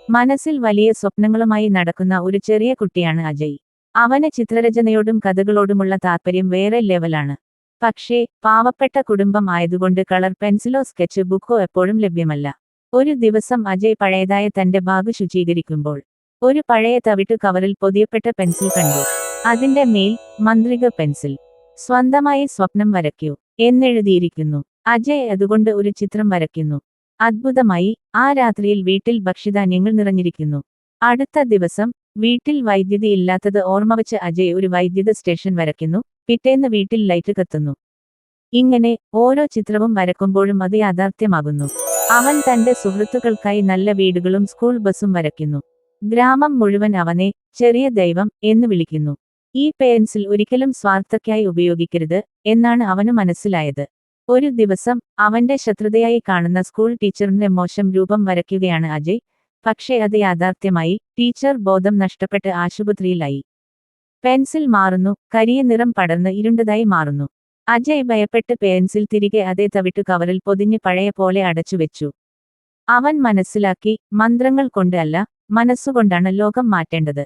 മനസ്സിൽ വലിയ സ്വപ്നങ്ങളുമായി നടക്കുന്ന ഒരു ചെറിയ കുട്ടിയാണ് അജയ്. അവന് ചിത്രരചനയോടും കഥകളോടുമുള്ള താൽപ്പര്യം വേറെ ലെവലാണ്. പക്ഷേ പാവപ്പെട്ട കുടുംബം ആയതുകൊണ്ട് കളർ പെൻസിലോ സ്കെച്ച് ബുക്കോ എപ്പോഴും ലഭ്യമല്ല. ഒരു ദിവസം അജയ് പഴയതായ തന്റെ ബാഗ് ശുചീകരിക്കുമ്പോൾ ഒരു പഴയ തവിട്ടു കവറിൽ പൊതിയപ്പെട്ട പെൻസിൽ കണ്ടു. അതിന്റെ മേൽ മന്ത്രിക പെൻസിൽ, സ്വന്തമായി സ്വപ്നം വരയ്ക്കൂ എന്നെഴുതിയിരിക്കുന്നു. അജയ് അതുകൊണ്ട് ഒരു ചിത്രം വരയ്ക്കുന്നു. അദ്ഭുതമായി, ആ രാത്രിയിൽ വീട്ടിൽ ഭക്ഷ്യധാന്യങ്ങൾ നിറഞ്ഞിരിക്കുന്നു. അടുത്ത ദിവസം വീട്ടിൽ വൈദ്യുതി ഇല്ലാത്തത് ഓർമ്മവച്ച് അജയ് ഒരു വൈദ്യുത സ്റ്റേഷൻ വരയ്ക്കുന്നു. പിറ്റേന്ന് വീട്ടിൽ ലൈറ്റ് കത്തുന്നു. ഇങ്ങനെ ഓരോ ചിത്രവും വരക്കുമ്പോഴും അത് യാഥാർത്ഥ്യമാകുന്നു. അവൻ തന്റെ സുഹൃത്തുക്കൾക്കായി നല്ല വീടുകളും സ്കൂൾ ബസും വരയ്ക്കുന്നു. ഗ്രാമം മുഴുവൻ അവനെ ചെറിയ ദൈവം എന്ന് വിളിക്കുന്നു. ഈ പെൻസിൽ ഒരിക്കലും സ്വാർത്ഥയ്ക്കായി ഉപയോഗിക്കരുത് എന്നാണ് അവന് മനസ്സിലായത്. ഒരു ദിവസം അവന്റെ ശത്രുതയായി കാണുന്ന സ്കൂൾ ടീച്ചറിന്റെ മോശം രൂപം വരയ്ക്കുകയാണ് അജയ്. പക്ഷേ അത് യാഥാർത്ഥ്യമായി. ടീച്ചർ ബോധം നഷ്ടപ്പെട്ട് ആശുപത്രിയിലായി. പെൻസിൽ മാറുന്നു, കരിയ നിറം പടർന്ന് ഇരുണ്ടതായി മാറുന്നു. അജയ് ഭയപ്പെട്ട് പെൻസിൽ തിരികെ അതേ തവിട്ടു കവറിൽ പൊതിഞ്ഞ് പഴയ പോലെ അടച്ചുവെച്ചു. അവൻ മനസ്സിലാക്കി, മന്ത്രങ്ങൾ കൊണ്ട് അല്ല, മനസ്സുകൊണ്ടാണ് ലോകം മാറ്റേണ്ടത്.